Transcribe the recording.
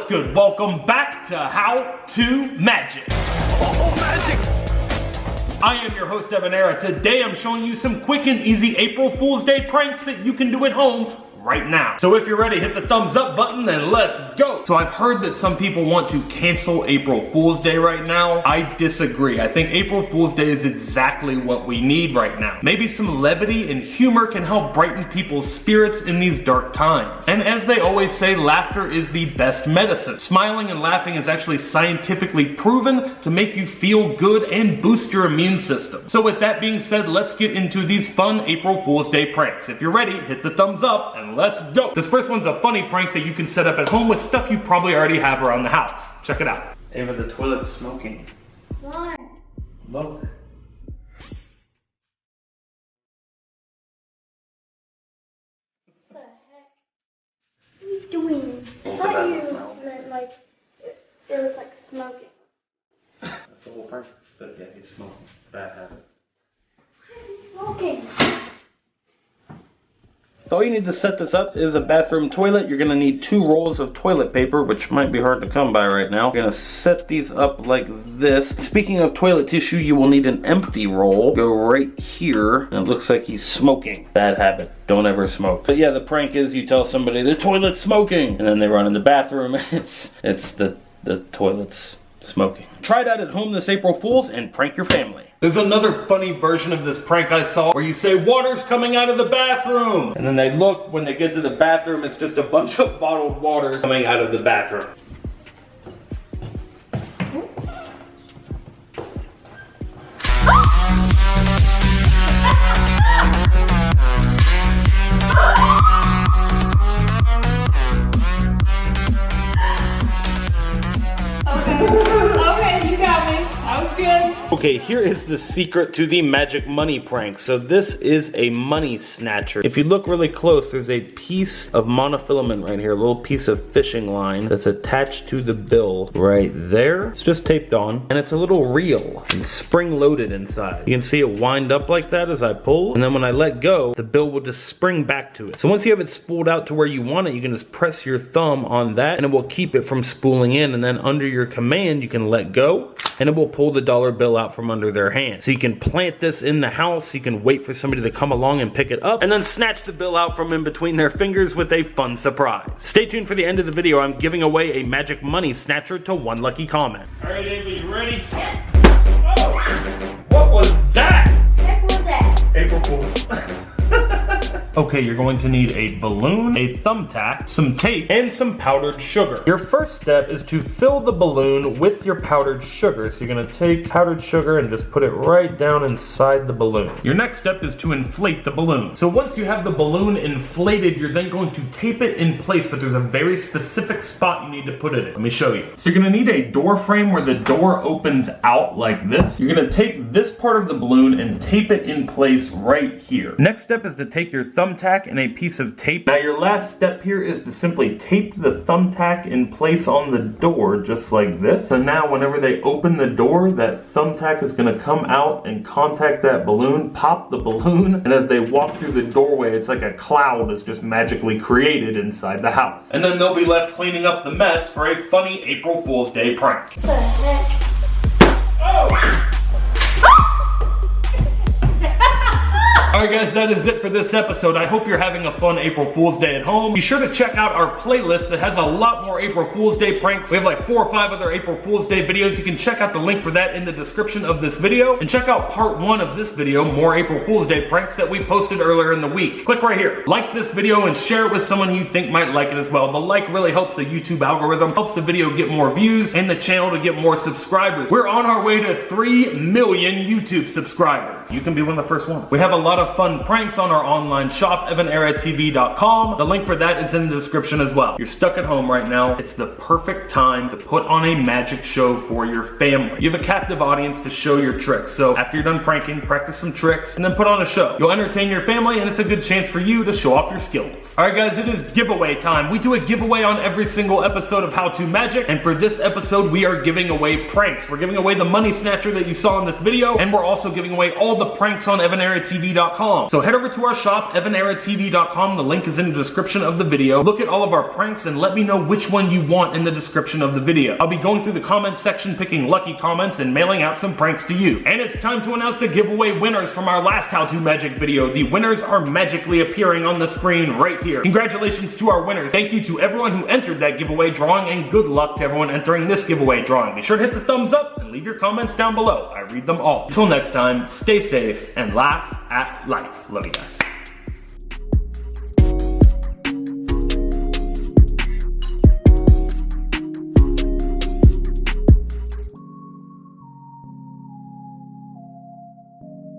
good? Welcome back to How to Magic. Oh, magic! I am your host, EvanEra. Today I'm showing you some quick and easy April Fool's Day pranks that you can do at home right now. So if you're ready, hit the thumbs up button and let's go. So I've heard that some people want to cancel April Fool's Day right now. I disagree. I think April Fool's Day is exactly what we need right now. Maybe some levity and humor can help brighten people's spirits in these dark times. And as they always say, laughter is the best medicine. Smiling and laughing is actually scientifically proven to make you feel good and boost your immune system. So with that being said, let's get into these fun April Fool's Day pranks. If you're ready, hit the thumbs up and let's go. This first one's a funny prank that you can set up at home with stuff you probably already have around the house. Check it out. Ava, the toilet's smoking. Why? Look. What the heck? What are you doing? I What's thought that you smell? meant like it was like smoking. That's the whole prank. But yeah, he's smoking. Bad habit. Why is he smoking? All you need to set this up is a bathroom toilet. You're gonna need 2 rolls of toilet paper, which might be hard to come by right now. You're gonna set these up like this. Speaking of toilet tissue, you will need an empty roll. Go right here. And it looks like he's smoking. Bad habit. Don't ever smoke. But yeah, the prank is you tell somebody the toilet's smoking, and then they run in the bathroom. it's the toilet's smoking. Try that at home this April Fool's and prank your family. There's another funny version of this prank I saw where you say, water's coming out of the bathroom. And then they look, when they get to the bathroom, it's just a bunch of bottled water coming out of the bathroom. Okay, you got me. That was good. Okay, here is the secret to the magic money prank. So this is a money snatcher. If you look really close, there's a piece of monofilament right here, a little piece of fishing line that's attached to the bill right there. It's just taped on, and it's a little reel and spring loaded inside. You can see it wind up like that as I pull, and then when I let go, the bill will just spring back to it. So once you have it spooled out to where you want it, you can just press your thumb on that, and it will keep it from spooling in, and then under your command, you can let go, and it will pull the dollar bill out from under their hand. So you can plant this in the house, you can wait for somebody to come along and pick it up, and then snatch the bill out from in between their fingers with a fun surprise. Stay tuned for the end of the video. I'm giving away a magic money snatcher to 1 lucky comment. All right, Ava, you ready? Oh, what was that? What was that? April Fool's. Okay, you're going to need a balloon, a thumbtack, some tape, and some powdered sugar. Your first step is to fill the balloon with your powdered sugar. So you're gonna take powdered sugar and just put it right down inside the balloon. Your next step is to inflate the balloon. So once you have the balloon inflated, you're then going to tape it in place, but there's a very specific spot you need to put it in. Let me show you. So you're gonna need a door frame where the door opens out like this. You're gonna take this part of the balloon and tape it in place right here. Next step is to take your thumbtack and a piece of tape. Now your last step here is to simply tape the thumbtack in place on the door just like this. So now whenever they open the door, that thumbtack is going to come out and contact that balloon, pop the balloon, and as they walk through the doorway, it's like a cloud is just magically created inside the house. And then they'll be left cleaning up the mess for a funny April Fool's Day prank. What the heck? Oh! Alright guys, that is it for this episode. I hope you're having a fun April Fool's Day at home. Be sure to check out our playlist that has a lot more April Fool's Day pranks. We have like 4 or 5 other April Fool's Day videos. You can check out the link for that in the description of this video. And check out part 1 of this video, more April Fool's Day pranks that we posted earlier in the week. Click right here. Like this video and share it with someone who you think might like it as well. The like really helps the YouTube algorithm, helps the video get more views, and the channel to get more subscribers. We're on our way to 3 million YouTube subscribers. You can be one of the first ones. We have a lot of fun pranks on our online shop, EvanEraTV.com. The link for that is in the description as well. You're stuck at home right now. It's the perfect time to put on a magic show for your family. You have a captive audience to show your tricks. So after you're done pranking, practice some tricks and then put on a show. You'll entertain your family and it's a good chance for you to show off your skills. All right guys, it is giveaway time. We do a giveaway on every single episode of How to Magic, and for this episode we are giving away pranks. We're giving away the money snatcher that you saw in this video, and we're also giving away all the pranks on EvanEraTV.com EvanEraTV.com. So head over to our shop, EvanEraTV.com. The link is in the description of the video. Look at all of our pranks and let me know which one you want in the description of the video. I'll be going through the comments section, picking lucky comments, and mailing out some pranks to you. And it's time to announce the giveaway winners from our last How To Magic video. The winners are magically appearing on the screen right here. Congratulations to our winners. Thank you to everyone who entered that giveaway drawing, and good luck to everyone entering this giveaway drawing. Be sure to hit the thumbs up and leave your comments down below. I read them all. Until next time, stay safe and laugh at life. Love you guys.